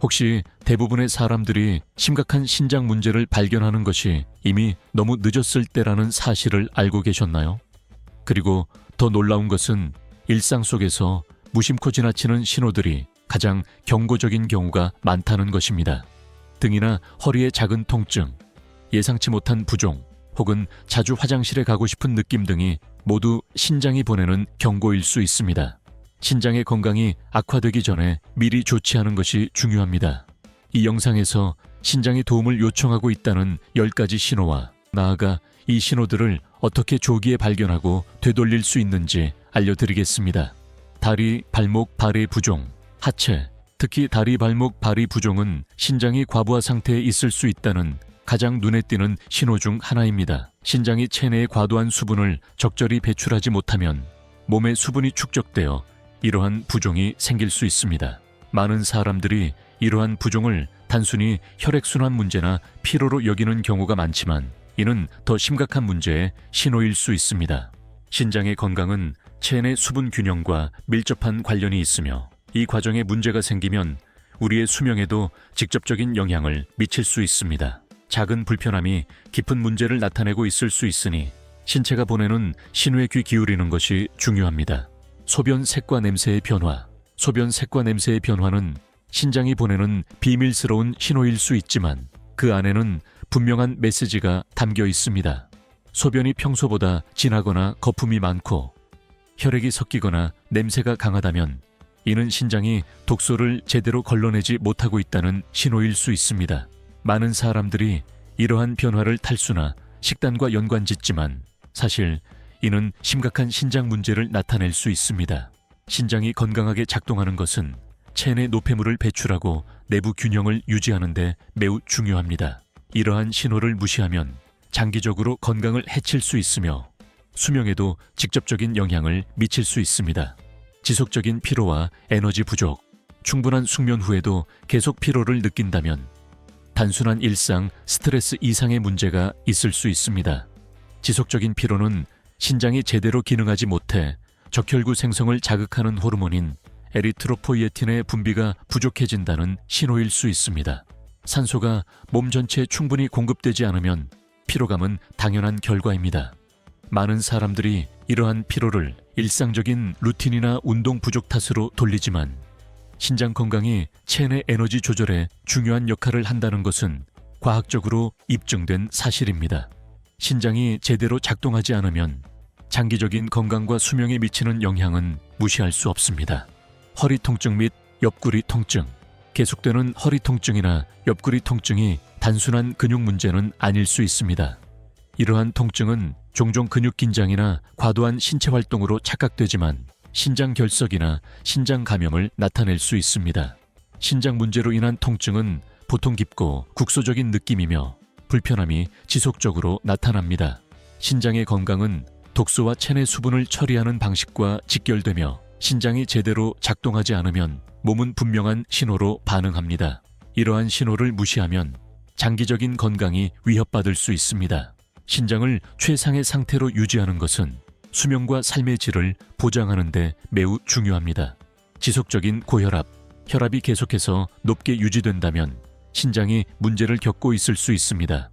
혹시 대부분의 사람들이 심각한 신장 문제를 발견하는 것이 이미 너무 늦었을 때라는 사실을 알고 계셨나요? 그리고 더 놀라운 것은 일상 속에서 무심코 지나치는 신호들이 가장 경고적인 경우가 많다는 것입니다. 등이나 허리의 작은 통증, 예상치 못한 부종, 혹은 자주 화장실에 가고 싶은 느낌 등이 모두 신장이 보내는 경고일 수 있습니다. 신장의 건강이 악화되기 전에 미리 조치하는 것이 중요합니다. 이 영상에서 신장이 도움을 요청하고 있다는 10가지 신호와 나아가 이 신호들을 어떻게 조기에 발견하고 되돌릴 수 있는지 알려드리겠습니다. 다리, 발목, 발의 부종, 하체, 특히 다리, 발목, 발의 부종은 신장이 과부하 상태에 있을 수 있다는 가장 눈에 띄는 신호 중 하나입니다. 신장이 체내의 과도한 수분을 적절히 배출하지 못하면 몸에 수분이 축적되어 이러한 부종이 생길 수 있습니다. 많은 사람들이 이러한 부종을 단순히 혈액순환 문제나 피로로 여기는 경우가 많지만 이는 더 심각한 문제의 신호일 수 있습니다. 신장의 건강은 체내 수분 균형과 밀접한 관련이 있으며 이 과정에 문제가 생기면 우리의 수명에도 직접적인 영향을 미칠 수 있습니다. 작은 불편함이 깊은 문제를 나타내고 있을 수 있으니 신체가 보내는 신호에 귀 기울이는 것이 중요합니다. 소변 색과 냄새의 변화. 소변 색과 냄새의 변화는 신장이 보내는 비밀스러운 신호일 수 있지만 그 안에는 분명한 메시지가 담겨 있습니다. 소변이 평소보다 진하거나 거품이 많고 혈액이 섞이거나 냄새가 강하다면 이는 신장이 독소를 제대로 걸러내지 못하고 있다는 신호일 수 있습니다. 많은 사람들이 이러한 변화를 탈수나 식단과 연관짓지만 사실 이는 심각한 신장 문제를 나타낼 수 있습니다. 신장이 건강하게 작동하는 것은 체내 노폐물을 배출하고 내부 균형을 유지하는 데 매우 중요합니다. 이러한 신호를 무시하면 장기적으로 건강을 해칠 수 있으며 수명에도 직접적인 영향을 미칠 수 있습니다. 지속적인 피로와 에너지 부족, 충분한 숙면 후에도 계속 피로를 느낀다면 단순한 일상, 스트레스 이상의 문제가 있을 수 있습니다. 지속적인 피로는 신장이 제대로 기능하지 못해 적혈구 생성을 자극하는 호르몬인 에리트로포이에틴의 분비가 부족해진다는 신호일 수 있습니다. 산소가 몸 전체에 충분히 공급되지 않으면 피로감은 당연한 결과입니다. 많은 사람들이 이러한 피로를 일상적인 루틴이나 운동 부족 탓으로 돌리지만 신장 건강이 체내 에너지 조절에 중요한 역할을 한다는 것은 과학적으로 입증된 사실입니다. 신장이 제대로 작동하지 않으면 장기적인 건강과 수명에 미치는 영향은 무시할 수 없습니다. 허리 통증 및 옆구리 통증. 계속되는 허리 통증이나 옆구리 통증이 단순한 근육 문제는 아닐 수 있습니다. 이러한 통증은 종종 근육 긴장이나 과도한 신체 활동으로 착각되지만 신장 결석이나 신장 감염을 나타낼 수 있습니다. 신장 문제로 인한 통증은 보통 깊고 국소적인 느낌이며 불편함이 지속적으로 나타납니다. 신장의 건강은 독소와 체내 수분을 처리하는 방식과 직결되며 신장이 제대로 작동하지 않으면 몸은 분명한 신호로 반응합니다. 이러한 신호를 무시하면 장기적인 건강이 위협받을 수 있습니다. 신장을 최상의 상태로 유지하는 것은 수명과 삶의 질을 보장하는 데 매우 중요합니다. 지속적인 고혈압, 혈압이 계속해서 높게 유지된다면 신장이 문제를 겪고 있을 수 있습니다.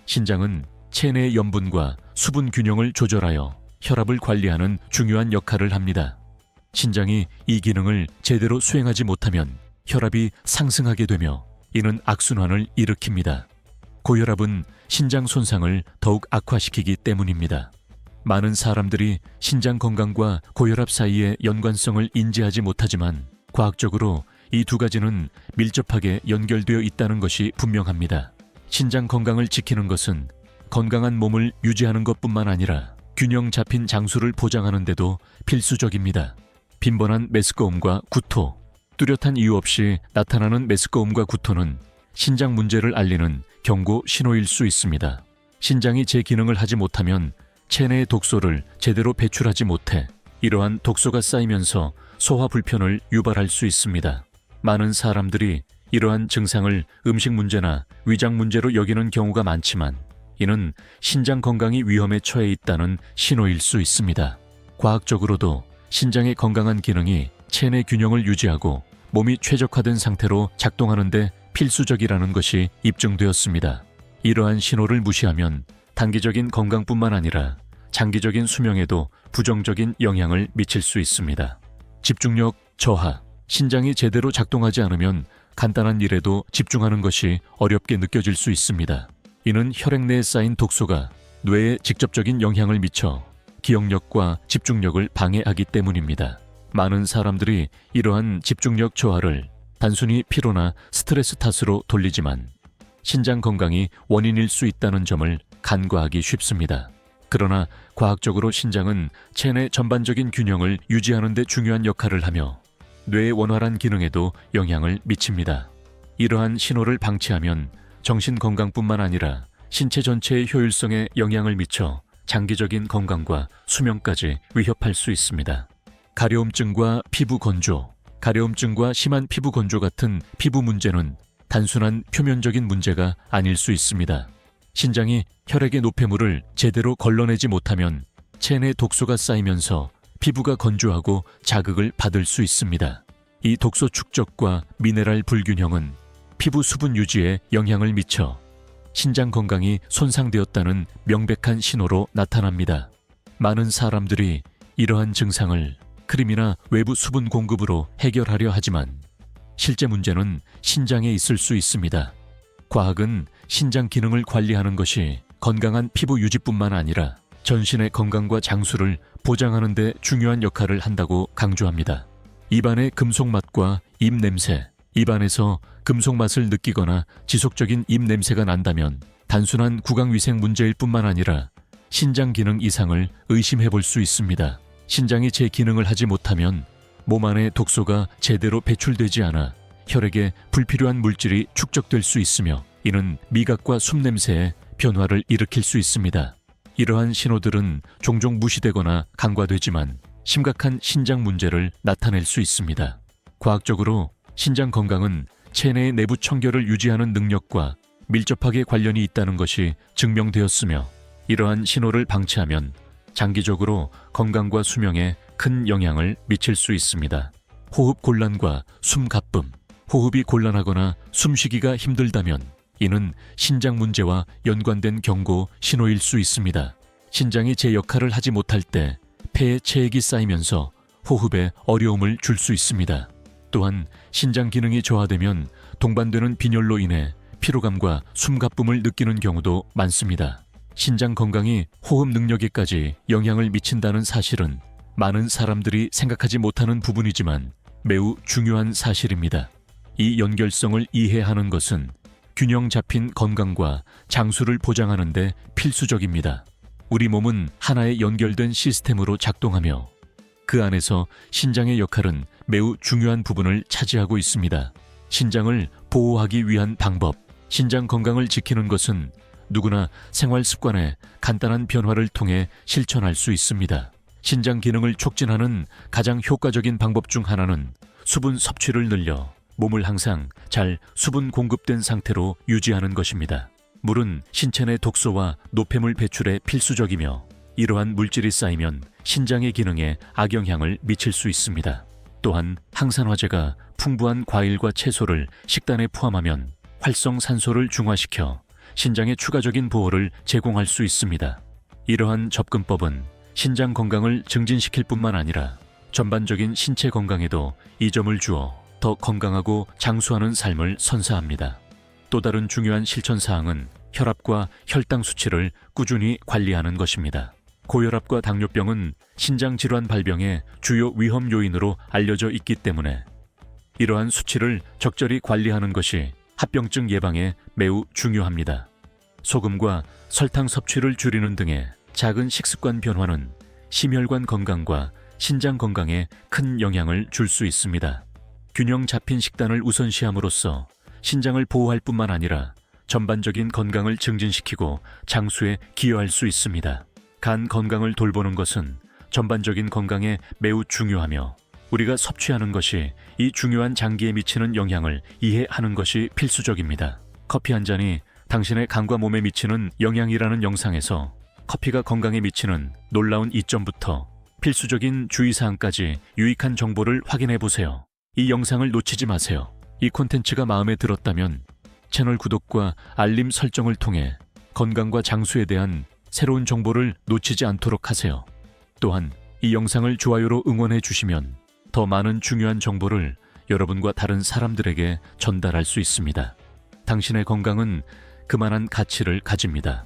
신장은 체내의 염분과 수분 균형을 조절하여 혈압을 관리하는 중요한 역할을 합니다. 신장이 이 기능을 제대로 수행하지 못하면 혈압이 상승하게 되며 이는 악순환을 일으킵니다. 고혈압은 신장 손상을 더욱 악화시키기 때문입니다. 많은 사람들이 신장 건강과 고혈압 사이의 연관성을 인지하지 못하지만 과학적으로 이 두 가지는 밀접하게 연결되어 있다는 것이 분명합니다. 신장 건강을 지키는 것은 건강한 몸을 유지하는 것뿐만 아니라 균형 잡힌 장수를 보장하는 데도 필수적입니다. 빈번한 메스꺼움과 구토. 뚜렷한 이유 없이 나타나는 메스꺼움과 구토는 신장 문제를 알리는 경고 신호일 수 있습니다. 신장이 제 기능을 하지 못하면 체내의 독소를 제대로 배출하지 못해 이러한 독소가 쌓이면서 소화 불편을 유발할 수 있습니다. 많은 사람들이 이러한 증상을 음식 문제나 위장 문제로 여기는 경우가 많지만 이는 신장 건강이 위험에 처해 있다는 신호일 수 있습니다. 과학적으로도 신장의 건강한 기능이 체내 균형을 유지하고 몸이 최적화된 상태로 작동하는 데 필수적이라는 것이 입증되었습니다. 이러한 신호를 무시하면 단기적인 건강뿐만 아니라 장기적인 수명에도 부정적인 영향을 미칠 수 있습니다. 집중력 저하, 신장이 제대로 작동하지 않으면 간단한 일에도 집중하는 것이 어렵게 느껴질 수 있습니다. 이는 혈액 내에 쌓인 독소가 뇌에 직접적인 영향을 미쳐 기억력과 집중력을 방해하기 때문입니다. 많은 사람들이 이러한 집중력 저하를 단순히 피로나 스트레스 탓으로 돌리지만 신장 건강이 원인일 수 있다는 점을 간과하기 쉽습니다. 그러나 과학적으로 신장은 체내 전반적인 균형을 유지하는 데 중요한 역할을 하며 뇌의 원활한 기능에도 영향을 미칩니다. 이러한 신호를 방치하면 정신 건강뿐만 아니라 신체 전체의 효율성에 영향을 미쳐 장기적인 건강과 수명까지 위협할 수 있습니다. 가려움증과 피부 건조, 가려움증과 심한 피부 건조 같은 피부 문제는 단순한 표면적인 문제가 아닐 수 있습니다. 신장이 혈액의 노폐물을 제대로 걸러내지 못하면 체내 독소가 쌓이면서 피부가 건조하고 자극을 받을 수 있습니다. 이 독소 축적과 미네랄 불균형은 피부 수분 유지에 영향을 미쳐 신장 건강이 손상되었다는 명백한 신호로 나타납니다. 많은 사람들이 이러한 증상을 크림이나 외부 수분 공급으로 해결하려 하지만 실제 문제는 신장에 있을 수 있습니다. 과학은 신장 기능을 관리하는 것이 건강한 피부 유지뿐만 아니라 전신의 건강과 장수를 보장하는 데 중요한 역할을 한다고 강조합니다. 입안의 금속 맛과 입 냄새, 입안에서 금속 맛을 느끼거나 지속적인 입 냄새가 난다면 단순한 구강위생 문제일 뿐만 아니라 신장 기능 이상을 의심해 볼 수 있습니다. 신장이 제 기능을 하지 못하면 몸 안에 독소가 제대로 배출되지 않아 혈액에 불필요한 물질이 축적될 수 있으며 이는 미각과 숨냄새에 변화를 일으킬 수 있습니다. 이러한 신호들은 종종 무시되거나 간과되지만 심각한 신장 문제를 나타낼 수 있습니다. 과학적으로 신장 건강은 체내의 내부 청결을 유지하는 능력과 밀접하게 관련이 있다는 것이 증명되었으며 이러한 신호를 방치하면 장기적으로 건강과 수명에 큰 영향을 미칠 수 있습니다. 호흡 곤란과 숨 가쁨, 호흡이 곤란하거나 숨쉬기가 힘들다면 이는 신장 문제와 연관된 경고 신호일 수 있습니다. 신장이 제 역할을 하지 못할 때 폐에 체액이 쌓이면서 호흡에 어려움을 줄 수 있습니다. 또한 신장 기능이 저하되면 동반되는 빈혈로 인해 피로감과 숨가쁨을 느끼는 경우도 많습니다. 신장 건강이 호흡 능력에까지 영향을 미친다는 사실은 많은 사람들이 생각하지 못하는 부분이지만 매우 중요한 사실입니다. 이 연결성을 이해하는 것은 균형 잡힌 건강과 장수를 보장하는 데 필수적입니다. 우리 몸은 하나의 연결된 시스템으로 작동하며 그 안에서 신장의 역할은 매우 중요한 부분을 차지하고 있습니다. 신장을 보호하기 위한 방법, 신장 건강을 지키는 것은 누구나 생활 습관의 간단한 변화를 통해 실천할 수 있습니다. 신장 기능을 촉진하는 가장 효과적인 방법 중 하나는 수분 섭취를 늘려 몸을 항상 잘 수분 공급된 상태로 유지하는 것입니다. 물은 신체 내 독소와 노폐물 배출에 필수적이며 이러한 물질이 쌓이면 신장의 기능에 악영향을 미칠 수 있습니다. 또한 항산화제가 풍부한 과일과 채소를 식단에 포함하면 활성산소를 중화시켜 신장에 추가적인 보호를 제공할 수 있습니다. 이러한 접근법은 신장 건강을 증진시킬 뿐만 아니라 전반적인 신체 건강에도 이점을 주어 더 건강하고 장수하는 삶을 선사합니다. 또 다른 중요한 실천사항은 혈압과 혈당 수치를 꾸준히 관리하는 것입니다. 고혈압과 당뇨병은 신장질환 발병의 주요 위험 요인으로 알려져 있기 때문에 이러한 수치를 적절히 관리하는 것이 합병증 예방에 매우 중요합니다. 소금과 설탕 섭취를 줄이는 등의 작은 식습관 변화는 심혈관 건강과 신장 건강에 큰 영향을 줄 수 있습니다. 균형 잡힌 식단을 우선시함으로써 신장을 보호할 뿐만 아니라 전반적인 건강을 증진시키고 장수에 기여할 수 있습니다. 간 건강을 돌보는 것은 전반적인 건강에 매우 중요하며 우리가 섭취하는 것이 이 중요한 장기에 미치는 영향을 이해하는 것이 필수적입니다. 커피 한 잔이 당신의 간과 몸에 미치는 영향이라는 영상에서 커피가 건강에 미치는 놀라운 이점부터 필수적인 주의사항까지 유익한 정보를 확인해 보세요. 이 영상을 놓치지 마세요. 이 콘텐츠가 마음에 들었다면 채널 구독과 알림 설정을 통해 건강과 장수에 대한 새로운 정보를 놓치지 않도록 하세요. 또한 이 영상을 좋아요로 응원해 주시면 더 많은 중요한 정보를 여러분과 다른 사람들에게 전달할 수 있습니다. 당신의 건강은 그만한 가치를 가집니다.